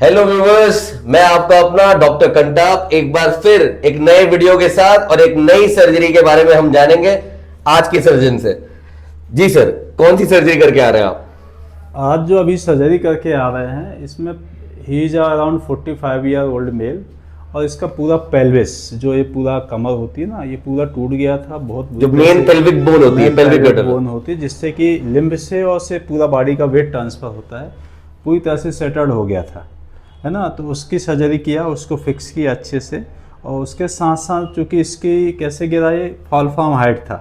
Hello viewers, मैं आपका अपना डॉक्टर कंटाप एक बार फिर एक नए वीडियो के साथ और एक नई सर्जरी के बारे में हम जानेंगे आज के सर्जन से। जी सर, कौन सी सर्जरी करके आ रहे हैं आप? आज जो अभी सर्जरी करके आ रहे हैं इसमें he is around 45 year old mail और इसका पूरा पेल्विस जो ये पूरा कमर होती है ना, ये पूरा टूट गया था। बहुत जो मेन पेल्विक बोन होती है, पेल्विक बोन होती है, जिससे कि लिम्ब से और से पूरा बॉडी का वेट ट्रांसफर होता है, पूरी तरह से सेटल्ड हो गया था, है ना। तो उसकी सर्जरी किया, उसको फिक्स किया अच्छे से। और उसके साथ साथ चूँकि इसकी कैसे गिरा, ये फॉलफॉर्म हाइट था,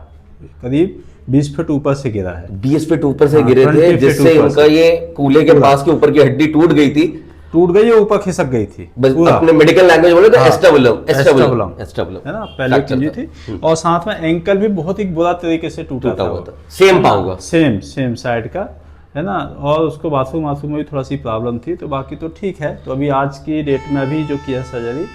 करीब 20 फीट ऊपर से गिरा है। 20 फीट ऊपर से गिरे थे, जिससे उनका ये कूल्हे के पास के ऊपर की हड्डी टूट गई थी, टूट गई, ऊपर खिसक गई थी। बस अपने मेडिकल लैंग्वेज बोले तो एस्टेबुलम है ना, पहले इंजरी थी। और साथ में एंकल भी बहुत ही बुरा तरीके से टूटा था, सेम पाँव का, सेम साइड का, है ना। और उसको बाथरूम में भी थोड़ा सी प्रॉब्लम थी, तो बाकी तो ठीक है। तो अभी आज की डेट में अभी जो किया सर्जरी,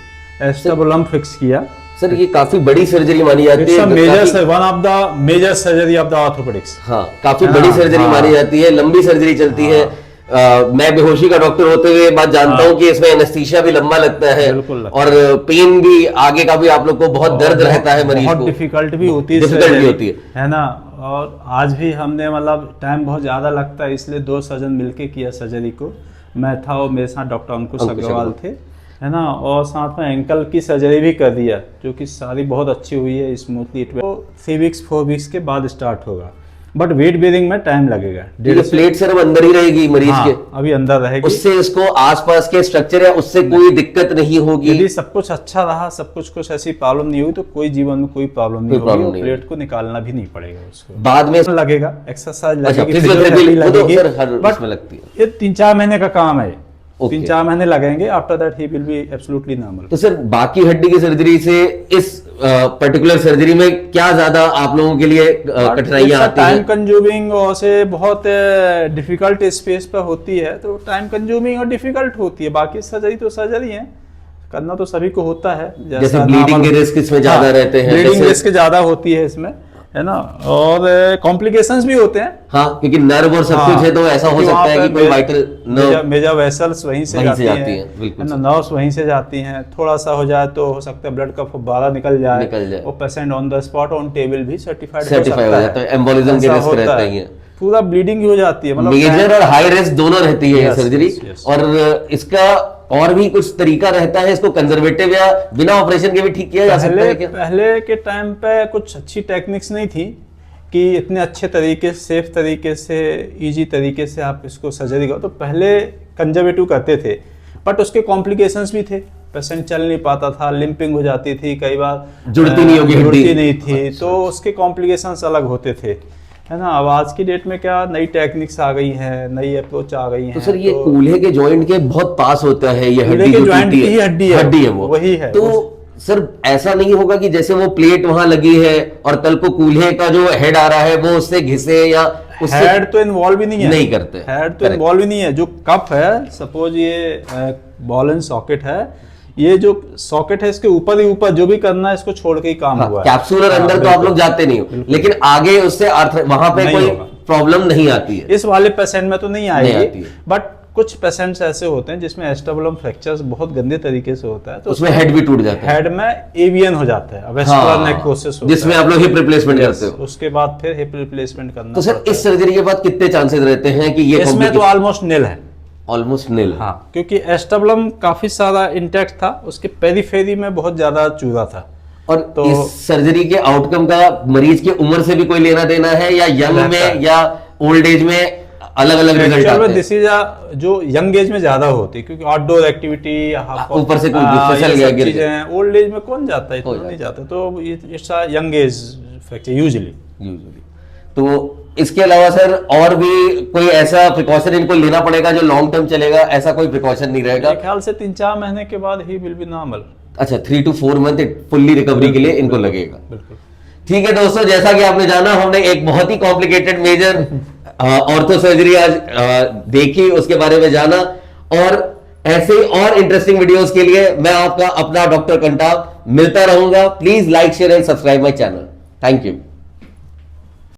एस्टेबुलम फिक्स किया। सर ये काफी बड़ी सर्जरी मानी जाती है, major one of the major surgery of the orthopaedics. हाँ, काफी बड़ी सर्जरी मानी जाती है, लंबी सर्जरी चलती है। मैं बेहोशी का डॉक्टर होते हुए बात जानता हूँ कि इसमें एनेस्थीसिया भी लंबा लगता है और पेन भी आगे का भी आप लोग को बहुत दर्द रहता है, मरीज को डिफिकल्ट भी होती है ना। और आज भी हमने मतलब टाइम बहुत ज़्यादा लगता है, इसलिए 2 सर्जन मिलके किया सर्जरी को। मैं था और मेरे साथ डॉक्टर अंकुश अग्रवाल थे, है ना। और साथ में एंकल की सर्जरी भी कर दिया, जो कि सारी बहुत अच्छी हुई है, स्मूथली। 4 वीक्स के बाद स्टार्ट होगा, बट वेट बेरिंग में टाइम लगेगा। प्लेट सिर्फ अंदर ही रहेगी मरीज के, अभी अंदर रहेगी, उससे इसको आसपास के स्ट्रक्चर या उससे कोई दिक्कत नहीं होगी। यदि सब कुछ अच्छा रहा, सब कुछ ऐसी प्रॉब्लम नहीं हुई, तो कोई जीवन में कोई प्रॉब्लम नहीं होगी। प्लेट को निकालना भी नहीं पड़ेगा, उसको बाद में लगेगा, एक्सरसाइज लगेगी, बट लगती है। ये 3-4 महीने का काम है, 3-4 महीने लगेंगे। After that he will be absolutely normal. तो सर, बाकी हड्डी की सर्जरी से इस पर्टिकुलर सर्जरी में क्या ज्यादा आप लोगों के लिए कठिनाइयां आती हैं? टाइम कंज्यूमिंग और से बहुत डिफिकल्ट स्पेस पर होती है, तो टाइम कंज्यूमिंग और डिफिकल्ट होती है। बाकी सर्जरी तो सर्जरी है, करना तो सभी को होता है। जैसे ब्लीडिंग के रिस्क इसमें ज्यादा रहते हैं, ब्लीडिंग रिस्क ज्यादा होती है इसमें, है ना। और कॉम्प्लिकेशंस भी होते हैं, हाँ, क्योंकि नर्व और सब कुछ है, तो ऐसा हो सकता है कि कोई वाइटल मेजर वेसल्स वहीं से जाती हैं, है ना, नर्व्स वहीं से जाती हैं। थोड़ा सा हो जाए तो हो सकता है ब्लड का फुब्बारा निकल जाए, और patient on the spot on table भी सर्टिफाइड हो जाता है। एम्बोलिज्म के रिस्क रहते हैं, पूरा ब्लीडिंग हो जाती है, मतलब मेजर और हाई रिस्क दोनों रहती है ये सर्जरी। और इसका और भी कुछ तरीका रहता है, इसको कंजर्वेटिव या बिना ऑपरेशन के भी ठीक किया जा सकता है क्या? पहले के टाइम पे कुछ अच्छी टेक्निक्स नहीं थी कि इतने अच्छे तरीके, सेफ तरीके से, इजी तरीके से आप इसको सर्जरी करो। तो पहले कंजर्वेटिव करते थे, बट उसके कॉम्प्लिकेशंस भी थे। पेशेंट चल नहीं पाता था, लिंपिंग हो जाती थी, कई बार जुड़ती नहीं थी, तो उसके कॉम्प्लिकेशंस अलग होते थे, है ना। अब आज की डेट में क्या नई टेक्निक्स आ गई हैं, नई अप्रोच आ गई हैं। तो सर, ये कूल्हे के जॉइंट के बहुत पास होता है, ये हड्डी के जॉइंट की हड्डी है वो, वही है। तो सर, ऐसा नहीं होगा कि जैसे वो प्लेट वहां लगी है और कल को कूल्हे का जो हेड आ रहा है वो उससे घिसे, या हेड तो इन्वॉल्व ही नहीं है, नहीं करते, हेड तो इन्वॉल्व ही नहीं है। जो कप है, सपोज ये बॉल एंड सॉकेट है, ये जो सॉकेट है इसके ऊपर ही ऊपर जो भी करना है इसको छोड़ के ही काम हुआ है। कैप्सूलर अंदर तो आप लोग जाते नहीं हो, लेकिन आगे उससे वहां पे कोई प्रॉब्लम नहीं आती है। इस वाले पेशेंट में तो नहीं आएगी, बट कुछ पेशेंट्स ऐसे होते हैं जिसमें एस्टेबुलम फ्रैक्चर्स बहुत गंदे तरीके से होता है, तो उसमें हेड भी टूट जाता है, हेड में एवियन हो जाता है, वेस्कुलर नेक्रोसिस होता है, जिसमें आप लोग हिप रिप्लेसमेंट करते हो। उसके बाद फिर हिप रिप्लेसमेंट करना। तो सर, इस सर्जरी के बाद कितने चांसेस रहते हैं कि ये इसमें तो ऑलमोस्ट निल है, ऑलमोस्ट नील। हाँ, क्योंकि एस्टेबुलम काफी सारा इंटैक्ट था, उसके पेरीफेरी में बहुत ज्यादा चूरा था। और तो इस सर्जरी के आउटकम का मरीज की उम्र से भी कोई लेना देना है, या यंग में या ओल्ड एज में अलग अलग रिजल्ट आते हैं? दिस इज जो यंग एज में ज्यादा होती है, क्योंकि आउटडोर एक्टिविटी, ऊपर से कोई फिसल गया, गिर गया। ओल्ड एज में कौन जाता है, इतना नहीं जाता। तो it's young age fracture usually. तो इसके अलावा सर, और भी कोई ऐसा प्रिकॉशन इनको लेना पड़ेगा जो लॉन्ग टर्म चलेगा? ऐसा कोई प्रिकॉशन नहीं रहेगा? मेरे ख्याल से 3-4 महीने के बाद ही विल बी नॉर्मल। अच्छा, 3 to 4 मंथ फुल्ली रिकवरी के लिए इनको लगेगा। बिल्कुल ठीक है दोस्तों, जैसा कि आपने जाना, हमने एक बहुत ही कॉम्प्लिकेटेड मेजर ऑर्थो सर्जरी आज देखी, उसके बारे में जाना। और ऐसे और इंटरेस्टिंग वीडियोस के लिए मैं आपका अपना डॉक्टर कंटाप मिलता रहूंगा। Please like, share and subscribe my channel. Thank you.